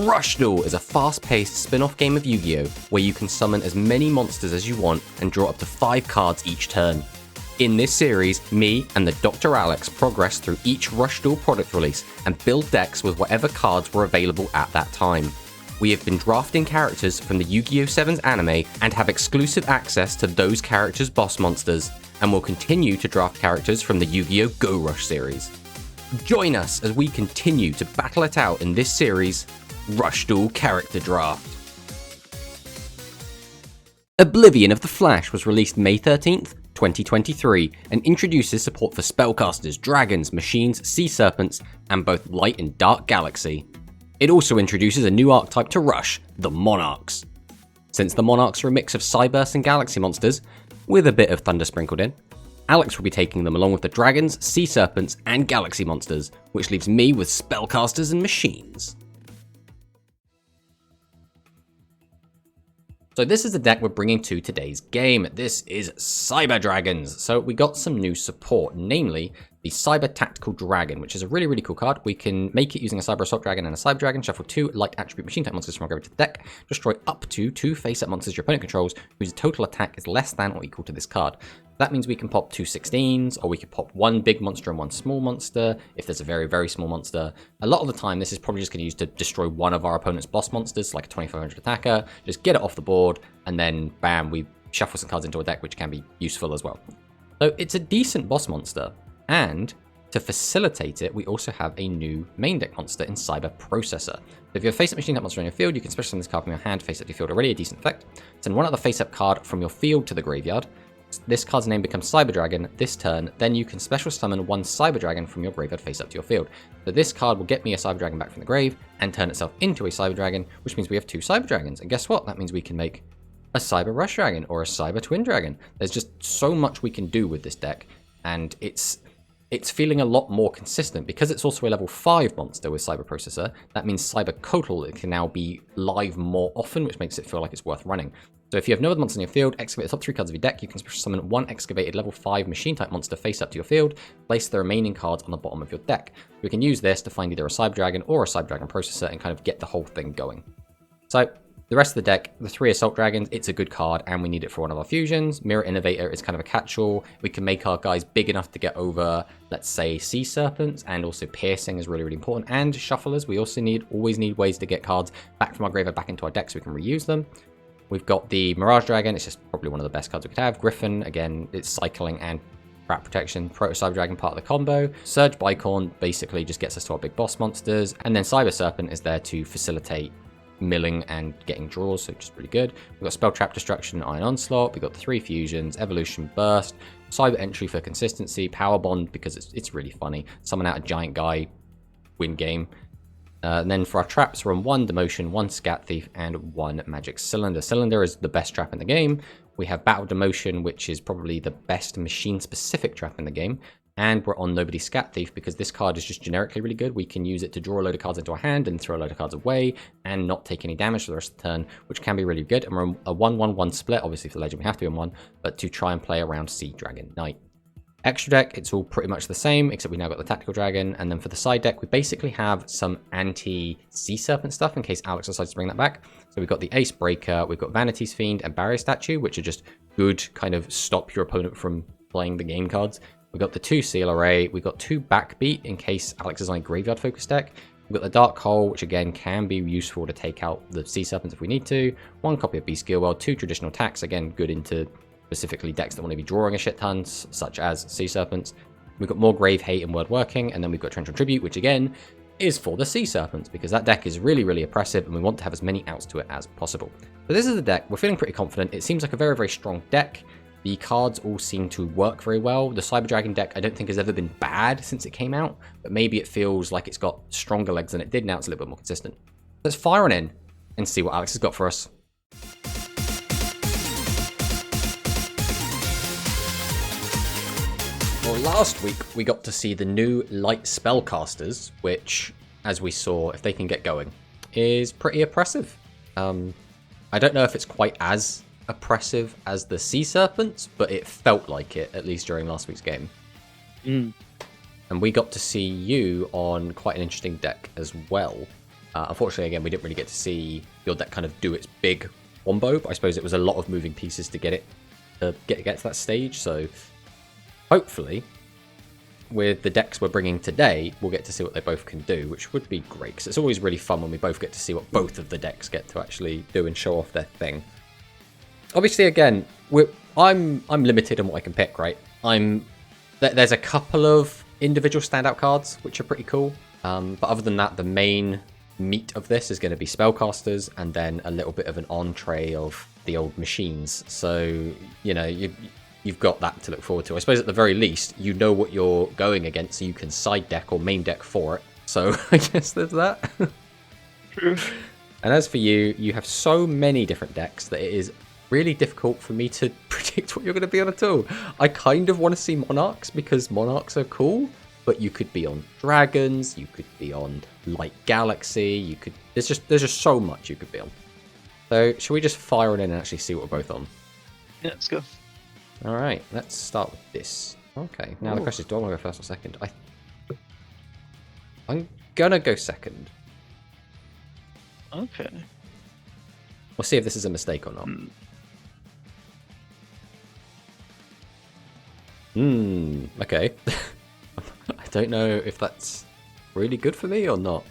Rush Duel is a fast-paced spin-off game of Yu-Gi-Oh! Where you can summon as many monsters as you want and draw up to 5 cards each turn. In this series, me and the TheDrAlex progress through each Rush Duel product release and build decks with whatever cards were available at that time. We have been drafting characters from the Yu-Gi-Oh! 7's anime and have exclusive access to those characters' boss monsters, and will continue to draft characters from the Yu-Gi-Oh! Go Rush series. Join us as we continue to battle it out in this series, Rush Duel Character Draft. Oblivion of the Flash was released May 13th, 2023, and introduces support for spellcasters, dragons, machines, sea serpents, and both light and dark galaxy. It also introduces a new archetype to Rush, the Monarchs. Since the Monarchs are a mix of Cyberse and Galaxy monsters, with a bit of Thunder sprinkled in, Alex will be taking them along with the dragons, sea serpents, and galaxy monsters, which leaves me with spellcasters and machines. So this is the deck we're bringing to today's game. This is Cyber Dragons. So we got some new support, namely the Cyber Tactical Dragon, which is a really cool card. We can make it using a Cyber Assault Dragon and a Cyber Dragon, shuffle 2 light attribute machine type monsters from our graveyard to the deck, destroy up to 2 face-up monsters your opponent controls, whose total attack is less than or equal to this card. That means we can pop 2 16s, or we could pop 1 big monster and 1 small monster, if there's a very small monster. A lot of the time, this is probably just going to use to destroy one of our opponent's boss monsters, like a 2500 attacker, just get it off the board, and then bam, we shuffle some cards into a deck, which can be useful as well. So it's a decent boss monster, and to facilitate it, we also have a new main deck monster in Cyber Processor. So if you have face-up machine type monster on your field, you can special summon this card from your hand, face up to your field, already a decent effect. Send one other face-up card from your field to the graveyard. This card's name becomes Cyber Dragon this turn, then you can special summon 1 Cyber Dragon from your graveyard face up to your field. So this card will get me a Cyber Dragon back from the grave and turn itself into a Cyber Dragon, which means we have 2 Cyber Dragons. And guess what? That means we can make a Cyber Rush Dragon or a Cyber Twin Dragon. There's just so much we can do with this deck, and it's feeling a lot more consistent because it's also a level 5 monster with Cyber Processor. That means Cyber Kotal, it can now be live more often, which makes it feel like it's worth running. So if you have no other monsters in your field, excavate the top 3 cards of your deck, you can special summon 1 excavated level 5 machine type monster face up to your field, place the remaining cards on the bottom of your deck. We can use this to find either a Cyber Dragon or a Cyber Dragon Processor and kind of get the whole thing going. So the rest of the deck, the 3 Assault Dragons, it's a good card and we need it for one of our fusions. Mirror Innovator is kind of a catch-all. We can make our guys big enough to get over, let's say, Sea Serpents, and also Piercing is really important. And Shufflers, we also always need ways to get cards back from our graveyard back into our deck so we can reuse them. We've got the Mirage Dragon, it's just probably one of the best cards we could have. Griffin, again, it's cycling and Rat Protection. Proto Cyber Dragon, part of the combo. Surge Bicorn basically just gets us to our big boss monsters. And then Cyber Serpent is there to facilitate milling and getting draws, so just really good. We've got Spell Trap Destruction, Iron Onslaught. We've got the 3 fusions, Evolution Burst, Cyber Entry for consistency, Power Bond because it's really funny. Summon out a giant guy, win game. And then for our traps, we're on 1 Demotion, 1 Scat Thief, and 1 Magic Cylinder. Cylinder is the best trap in the game. We have Battle Demotion, which is probably the best machine-specific trap in the game. And we're on Nobody Scat Thief because this card is just generically really good. We can use it to draw a load of cards into our hand and throw a load of cards away and not take any damage for the rest of the turn, which can be really good. And we're on a 1-1-1 split. Obviously, for the Legend, we have to be on 1, but to try and play around Sea Dragon Knight. Extra deck, it's all pretty much the same, except we now got the Tactical Dragon. And then for the side deck, we basically have some anti-Sea Serpent stuff in case Alex decides to bring that back. So we've got the Ace Breaker, we've got Vanity's Fiend, and Barrier Statue, which are just good kind of stop your opponent from playing the game cards. We've got the 2 Seal Array, we've got 2 Backbeat in case Alex is on a Graveyard Focus deck. We've got the Dark Hole, which again can be useful to take out the Sea Serpents if we need to. 1 copy of Beast Guildworld, 2 Traditional Attacks, again good into specifically decks that want to be drawing a shit ton, such as Sea Serpents. We've got more Grave Hate and Word Working, and then we've got Torrential Tribute, which again is for the Sea Serpents, because that deck is really oppressive, and we want to have as many outs to it as possible. So this is the deck. We're feeling pretty confident. It seems like a very strong deck. The cards all seem to work very well. The Cyber Dragon deck I don't think has ever been bad since it came out, but maybe it feels like it's got stronger legs than it did. Now it's a little bit more consistent. Let's fire on in and see what Alex has got for us. Well, last week we got to see the new light spellcasters, which, as we saw, if they can get going, is pretty oppressive. I don't know if it's quite as oppressive as the Sea Serpents, but it felt like it, at least during last week's game. And we got to see you on quite an interesting deck as well. Unfortunately, again, we didn't really get to see your deck kind of do its big wombo, but I suppose it was a lot of moving pieces to get to that stage. So hopefully, with the decks we're bringing today, we'll get to see what they both can do, which would be great, because it's always really fun when we both get to see what both of the decks get to actually do and show off their thing. Obviously, again, I'm limited on what I can pick, right? There's a couple of individual standout cards which are pretty cool, but other than that, the main meat of this is going to be spellcasters, and then a little bit of an entree of the old machines. So you know you've got that to look forward to. I suppose at the very least, you know what you're going against, so you can side deck or main deck for it. So I guess there's that. True. And as for you, you have so many different decks that it is really difficult for me to predict what you're going to be on at all. I kind of want to see Monarchs because Monarchs are cool, but you could be on Dragons, you could be on Light Galaxy, there's just so much you could be on. So should we just fire it in and actually see what we're both on? Yeah, let's go. Alright, let's start with this. Okay, now the question is, do I want to go first or second? I'm gonna go second. Okay. We'll see if this is a mistake or not. Okay. I don't know if that's really good for me or not.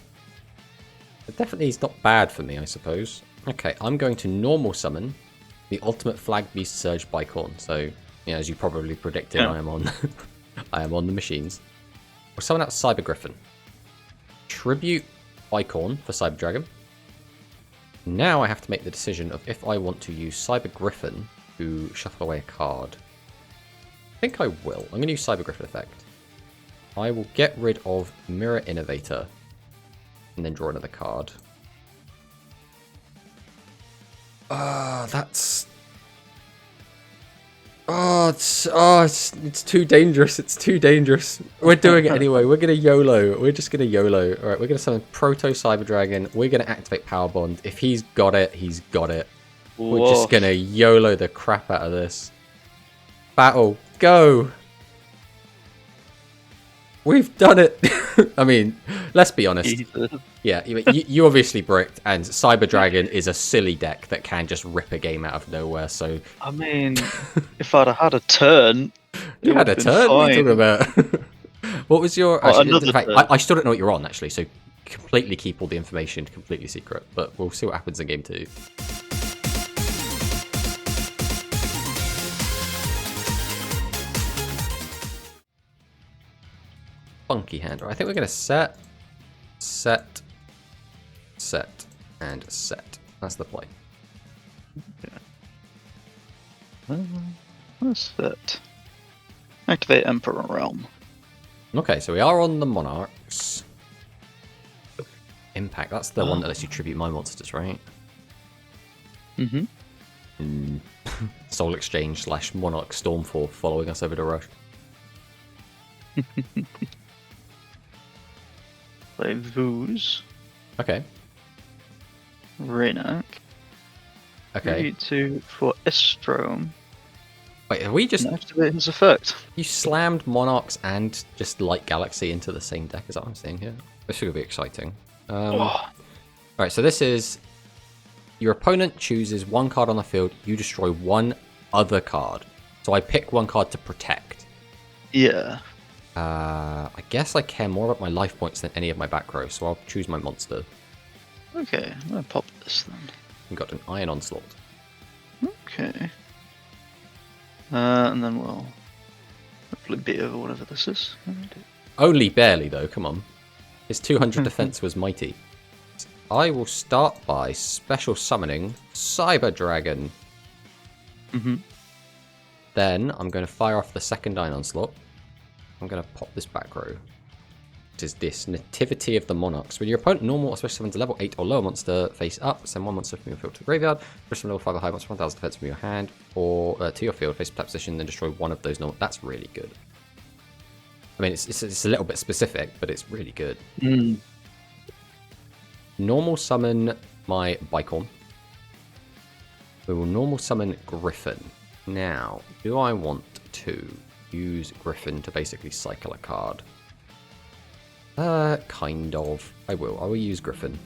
It definitely is not bad for me, I suppose. Okay, I'm going to normal summon the Ultimate Flag Beast Surge Bicorn. So, yeah, as you probably predicted, I am on I am on the machines. We'll summon out Cyber Griffin. Tribute Bicorn for Cyber Dragon. Now I have to make the decision of if I want to use Cyber Griffin to shuffle away a card. I think I will. I'm going to use Cyber Griffin effect. I will get rid of Mirror Innovator and then draw another card. That's... it's too dangerous. It's too dangerous. We're doing it anyway. We're going to YOLO. We're just going to YOLO. Alright, we're going to summon Proto Cyber Dragon. We're going to activate Power Bond. If he's got it, he's got it. Whoa. We're just going to YOLO the crap out of this. Battle. Go! We've done it! I mean, let's be honest. Jesus. Yeah, you obviously bricked, and Cyber Dragon is a silly deck that can just rip a game out of nowhere, so... I mean, if I'd have had a turn... You had a turn? What are you talking about? What was your... Actually, in fact, I still don't know what you're on, actually, so completely keep all the information completely secret, but we'll see what happens in game 2. Funky hand. I think we're going to set, and set. That's the play. Okay. What's that? Activate Emperor Realm. Okay, so we are on the Monarchs. Impact. That's the one that lets you tribute my monsters, right? Mm-hmm. Soul Exchange / Monarch Stormfall following us over to Rush. Play Vooz. Okay. Raynak. Okay. 3-2 for Estrom. Wait, have we just... Activate his effect. You slammed Monarchs and just Light Galaxy into the same deck, is that what I'm saying here? This should be exciting. Alright, so this is... Your opponent chooses one card on the field, you destroy one other card. So I pick one card to protect. Yeah. I guess I care more about my life points than any of my back row, so I'll choose my monster. Okay, I'm gonna pop this then. We got an Iron Onslaught. Okay. And then we'll hopefully beat over whatever this is. Only barely, though, come on. His 200 defense was mighty. I will start by special summoning Cyber Dragon. Then I'm going to fire off the second Iron Onslaught. I'm going to pop this back row. It is this Nativity of the Monarchs. When your opponent normal or special summons a level 8 or lower monster face up, send one monster from your field to the graveyard, push from level 5 or higher monster 1000 defense from your hand, or to your field, face flat position, then destroy one of those normal. That's really good. I mean, it's a little bit specific, but it's really good. Normal summon my Bicorn. We will normal summon Griffin. Now, do I want to use Griffin to basically cycle a card? Kind of. I will use Griffin.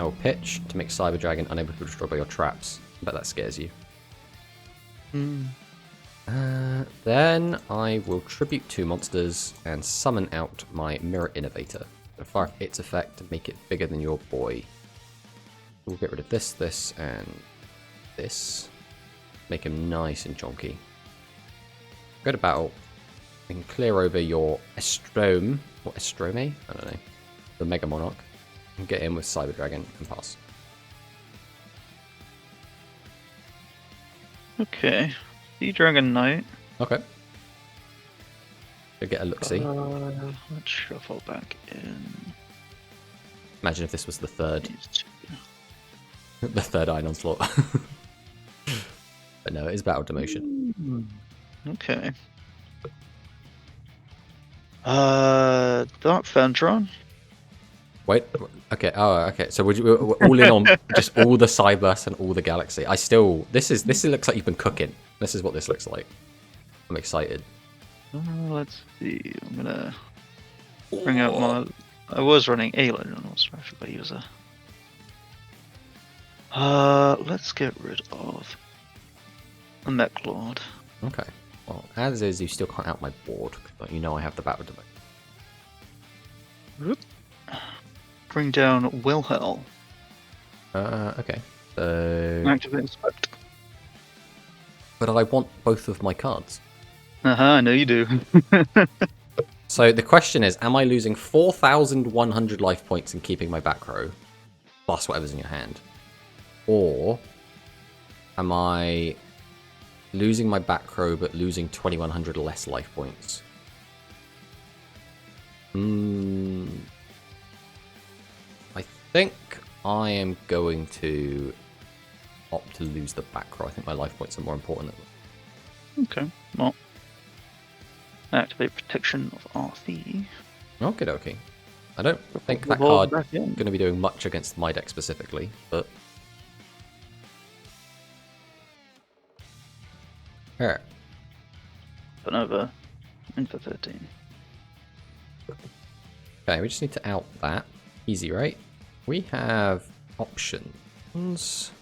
I will pitch to make Cyber Dragon unable to be destroyed by your traps. I bet that scares you. Then I will tribute 2 monsters and summon out my Mirror Innovator. So fire off its effect to make it bigger than your boy. We'll get rid of this, this, and this. Make him nice and chonky. Go to battle. We can clear over your Estrome. What, Estrome? I don't know. The Mega Monarch. And get in with Cyber Dragon and pass. Okay. Dragon Knight. Okay. Go get a look-see. Let's shuffle back in. Imagine if this was the third. The third Iron slot. But no, it is Battle Demotion. Okay. Dark Fendron. Wait, okay, oh, okay. So we're all in on just all the Cyberse and all the Galaxy. This looks like you've been cooking. This is what this looks like. I'm excited. Let's see. I'm gonna bring out my. I was running a legend on special user. Let's get rid of the Mech Lord. Okay. Well, as is, you still can't out my board. But you know I have the Battle Demotion. Bring down Wilhelm. Okay. So. Activate Inspect. But I want both of my cards. I know you do. So the question is, am I losing 4,100 life points and keeping my back row, plus whatever's in your hand? Or am I losing my back row but losing 2,100 less life points? I think I am going to opt to lose the back row. I think my life points are more important. Okay, well. Activate Protection of RC. Okie dokie. I don't think that card is going to be doing much against my deck specifically, but... Here. Turn over. In for 13. Okay, we just need to out that. Easy, right? We have options.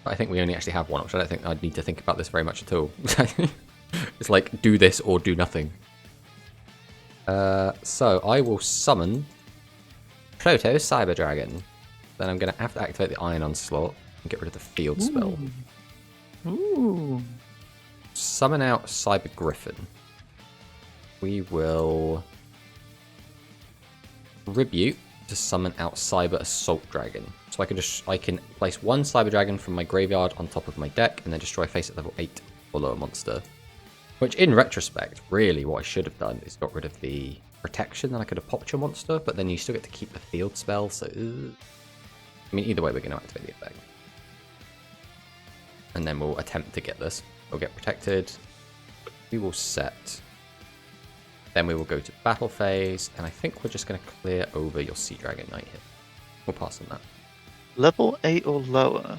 But I think we only actually have one option. I don't think I'd need to think about this very much at all. It's like, do this or do nothing. So I will summon Proto Cyber Dragon. Then I'm going to have to activate the Iron Onslaught and get rid of the field spell. Ooh. Summon out Cyber Griffin. We will Tribute to summon out Cyber Assault Dragon. So I can place one Cyber Dragon from my graveyard on top of my deck and then destroy face at level 8 or lower monster. Which, in retrospect, really what I should have done is got rid of the protection, then I could have popped your monster, but then you still get to keep the field spell, so... I mean, either way, we're going to activate the effect. And then we'll attempt to get this. We'll get protected. We will set. Then we will go to battle phase, and I think we're just going to clear over your Sea Dragon Knight here. We'll pass on that. Level 8 or lower.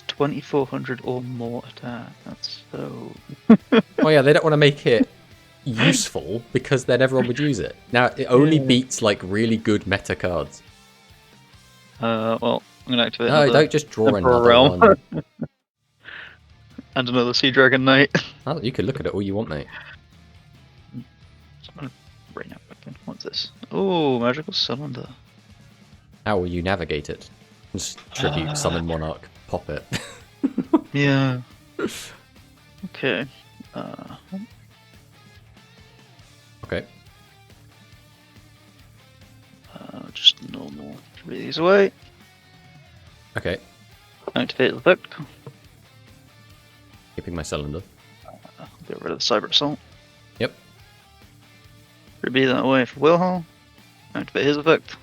2,400 or more attack. That's so... Oh yeah, they don't want to make it useful because then everyone would use it. Now, it only beats like really good meta cards. Well, I'm going to activate No, don't just draw another realm. one. And another Sea Dragon Knight. Oh, you can look at it all you want, mate. So I'm going to bring up again. What's this? Oh, Magical Cylinder. How will you navigate it? Just tribute, summon Monarch, pop it. Yeah. Okay. Okay. Just normal. Three these away. Okay. Activate the effect. Keeping my cylinder. Get rid of the Cyber Assault. Yep. Be that way for Wilhelm. Activate his effect.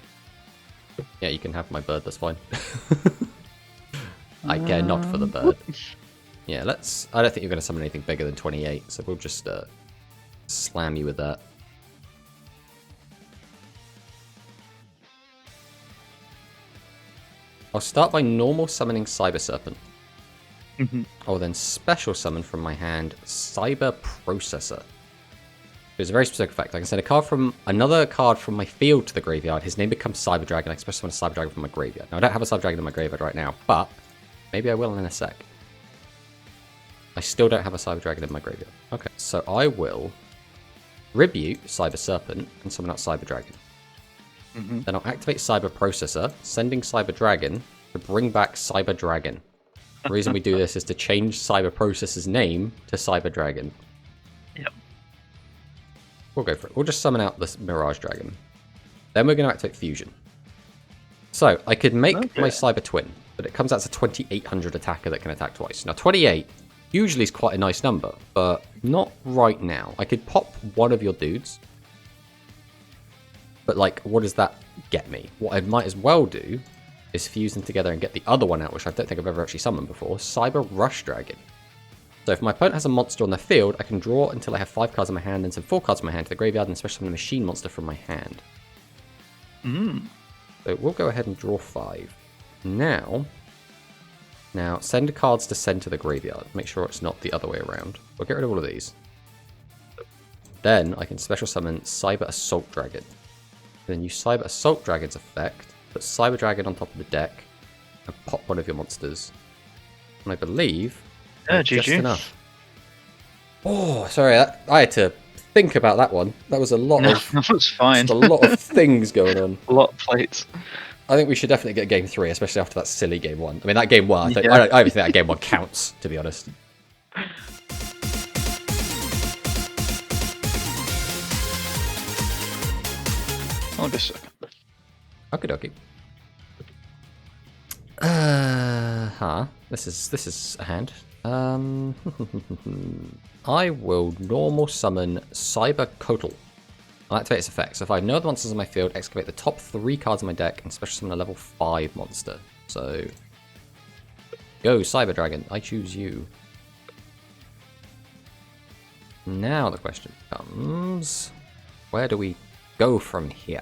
Yeah, you can have my bird, that's fine. I care not for the bird. Yeah, let's... I don't think you're going to summon anything bigger than 28, so we'll just slam you with that. I'll start by normal summoning Cyber Serpent. I'll then special summon from my hand Cyber Processor. It's a very specific effect. I can send another card from my field to the graveyard. His name becomes Cyber Dragon. I specially want a Cyber Dragon from my graveyard. Now, I don't have a Cyber Dragon in my graveyard right now, but maybe I will in a sec. I still don't have a Cyber Dragon in my graveyard. Okay, so I will tribute Cyber Serpent and summon out Cyber Dragon. Then I'll activate Cyber Processor, sending Cyber Dragon to bring back Cyber Dragon. The reason we do this is to change Cyber Processor's name to Cyber Dragon. Yep. We'll go for it. We'll just summon out this Mirage Dragon. Then we're going to activate Fusion. So, I could make my Cyber Twin, but it comes out as a 2800 attacker that can attack twice. Now, 28 usually is quite a nice number, but not right now. I could pop one of your dudes, but, like, what does that get me? What I might as well do is fuse them together and get the other one out, which I don't think I've ever actually summoned before, Cyber Rush Dragon. So if my opponent has a monster on their field, I can draw until I have 5 cards in my hand and send 4 cards from my hand to the graveyard and special summon a machine monster from my hand. So we'll go ahead and draw 5. Now, send cards to send to the graveyard. Make sure it's not the other way around. We'll get rid of all of these. Then I can special summon Cyber Assault Dragon. Then use Cyber Assault Dragon's effect, put Cyber Dragon on top of the deck, and pop one of your monsters. And I believe just enough. Oh, sorry, I had to think about that one. That was a lot of. That was fine. Just a lot of things going on. A lot of plates. I think we should definitely get game 3, especially after that silly game 1. I mean, that game 1, I don't even think that game 1 counts, to be honest. Hold a second. Okie dokie. This is a hand. I will normal summon Cyber Kotal. I'll activate its effect. So if I have no other monsters on my field, excavate the top 3 cards in my deck and special summon a level 5 monster. So go Cyber Dragon. I choose you. Now the question becomes, where do we go from here?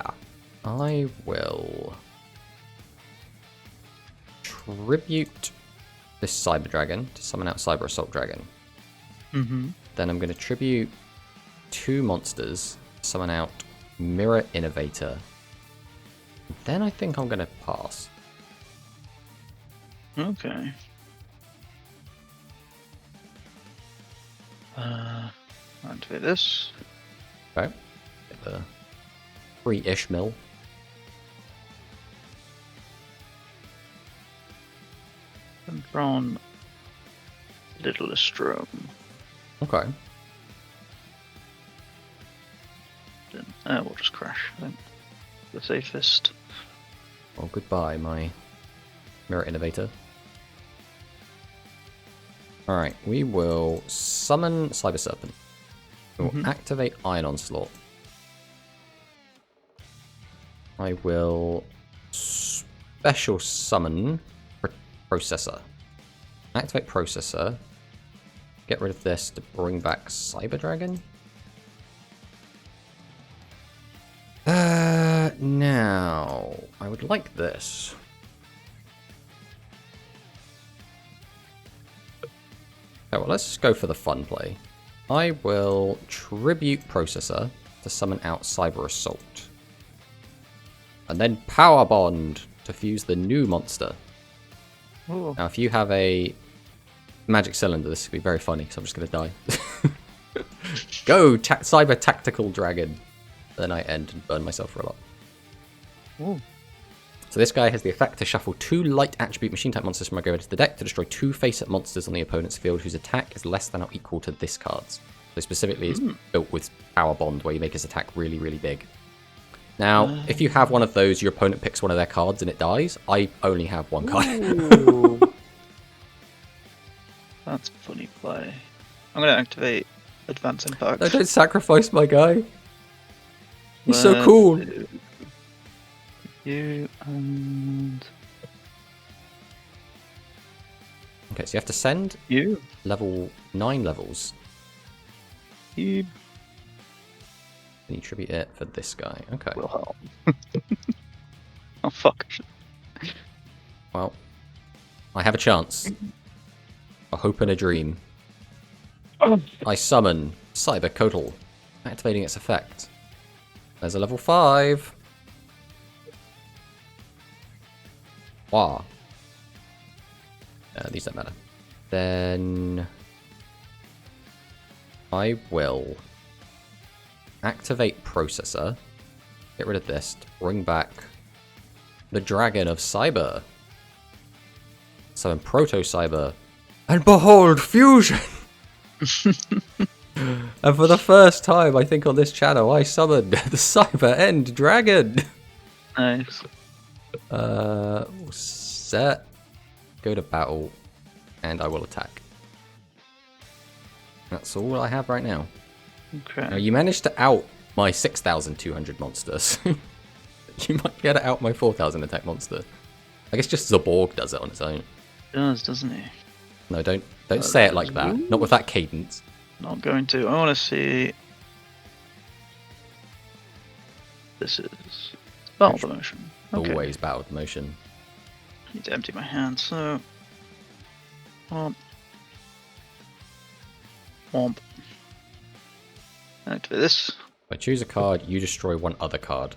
I will tribute this Cyber Dragon to summon out Cyber Assault Dragon. Then I'm going to tribute 2 monsters, summon out Mirror Innovator. Then I think I'm going to pass. Okay. Activate this. Okay. Get the free Ishmael. And drawn Little Astrum. Okay. Then we'll just crash, I think. The safest. Well, goodbye, my Mirror Innovator. Alright, we will summon Cyber Serpent. We will activate Iron Onslaught. I will special summon Processor. Activate Processor. Get rid of this to bring back Cyber Dragon. Now, I would like this. Oh, well, let's go for the fun play. I will tribute Processor to summon out Cyber Assault. And then Power Bond to fuse the new monster. Ooh. Now, if you have a magic cylinder, this could be very funny, so I'm just going to die. Go, Cyber Tactical Dragon. Then I end and burn myself for a lot. Ooh. So this guy has the effect to shuffle 2 light attribute machine type monsters from my graveyard to the deck to destroy 2 face-up monsters on the opponent's field whose attack is less than or equal to this card's. So specifically, it's built with Power Bond, where you make his attack really, really big. Now, if you have one of those, your opponent picks one of their cards and it dies. I only have 1 card. That's a funny play. I'm going to activate Advance Impact. No, don't sacrifice my guy. He's so cool. You and... Okay, so you have to send You. level 9 levels. You. And you tribute it for this guy. Okay. Will help. Oh, fuck. Well, I have a chance. A hope and a dream. I summon Cyber Kotal. Activating its effect. There's a level 5. Wow. These don't matter. Then I will activate Processor. Get rid of this. Bring back the Dragon of Cyber. Summon Proto-Cyber. And behold, Fusion! And for the first time, I think, on this channel, I summoned the Cyber End Dragon! Nice. Set. Go to battle. And I will attack. That's all I have right now. Okay. Now, you managed to out my 6,200 monsters. You might be able to out my 4,000 attack monster. I guess just Zaborg does it on its own. Does, doesn't he? No, don't say it like that. Not with that cadence. Not going to. I want to see. This is battle the motion. Okay. Always battle with motion. Need to empty my hand, so. Womp. Womp. Activate this. If I choose a card, you destroy one other card.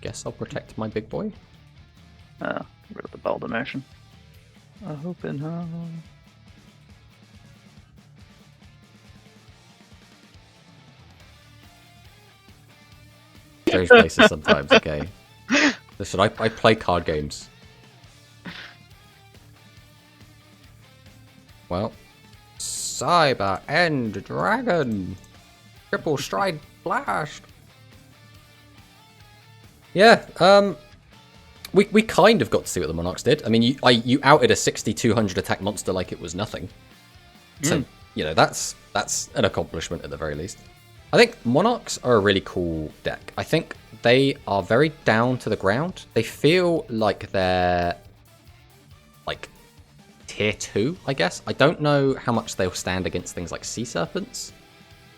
Guess I'll protect my big boy. Get rid of the battle motion. I hope in her. Those places sometimes, okay. Listen, I play card games. Well, Cyber End Dragon. Triple Stride Blast. Yeah, we kind of got to see what the Monarchs did. I mean, you outed a 6,200 attack monster like it was nothing. So, you know, that's an accomplishment at the very least. I think Monarchs are a really cool deck. I think they are very down to the ground. They feel like they're like tier 2, I guess. I don't know how much they'll stand against things like Sea Serpents.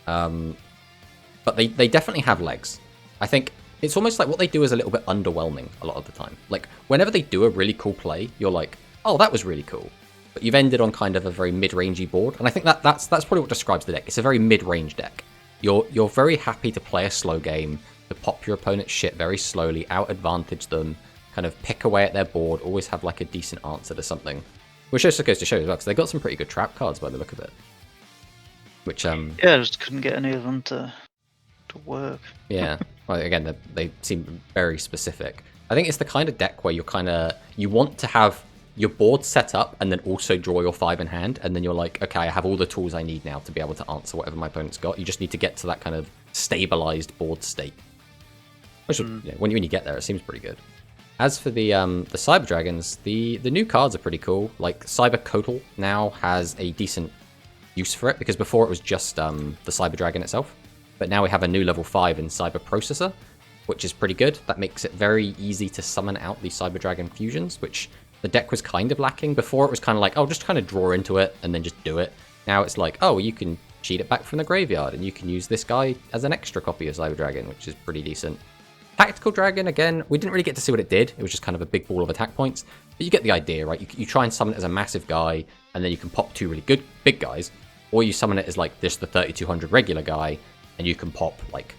But they definitely have legs. I think it's almost like what they do is a little bit underwhelming a lot of the time. Like, whenever they do a really cool play, you're like, oh, that was really cool. But you've ended on kind of a very mid-rangey board. And I think that's probably what describes the deck. It's a very mid-range deck. You're very happy to play a slow game, to pop your opponent's shit very slowly, out-advantage them, kind of pick away at their board, always have like a decent answer to something. Which just goes to show as well, because they got some pretty good trap cards by the look of it. Which, Yeah, I just couldn't get any of them to work. Yeah. Well, again, they seem very specific. I think it's the kind of deck where you want to have your board set up and then also draw your 5 in hand, and then you're like, okay, I have all the tools I need now to be able to answer whatever my opponent's got. You just need to get to that kind of stabilized board state. Which, when you get there, it seems pretty good. As for the Cyber Dragons, the new cards are pretty cool. Like, Cyber Kotal now has a decent use for it, because before it was just the Cyber Dragon itself. But now we have a new level 5 in Cyber Processor, which is pretty good. That makes it very easy to summon out the Cyber Dragon fusions, which the deck was kind of lacking. Before it was kind of like, oh, just kind of draw into it and then just do it. Now it's like, oh, you can cheat it back from the graveyard, and you can use this guy as an extra copy of Cyber Dragon, which is pretty decent. Tactical Dragon, again, we didn't really get to see what it did. It was just kind of a big ball of attack points. But you get the idea, right? You try and summon it as a massive guy, and then you can pop 2 really good big guys. Or you summon it as like just the 3,200 regular guy, and you can pop like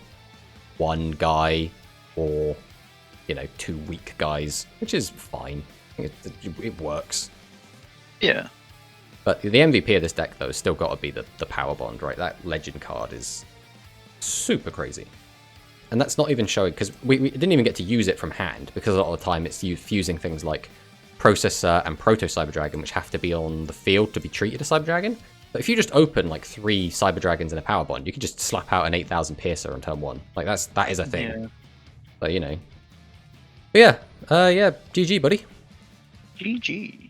1 guy or, 2 weak guys, which is fine. It works. Yeah. But the MVP of this deck, though, has still got to be the Power Bond, right? That Legend card is super crazy. And that's not even showing, because we didn't even get to use it from hand, because a lot of the time it's fusing things like Processor and Proto Cyber Dragon, which have to be on the field to be treated as Cyber Dragon. But if you just open like 3 Cyber Dragons in a Power Bond, you can just slap out an 8,000 Piercer on turn 1. Like, that is a thing. Yeah. So, But yeah, GG, buddy. GG.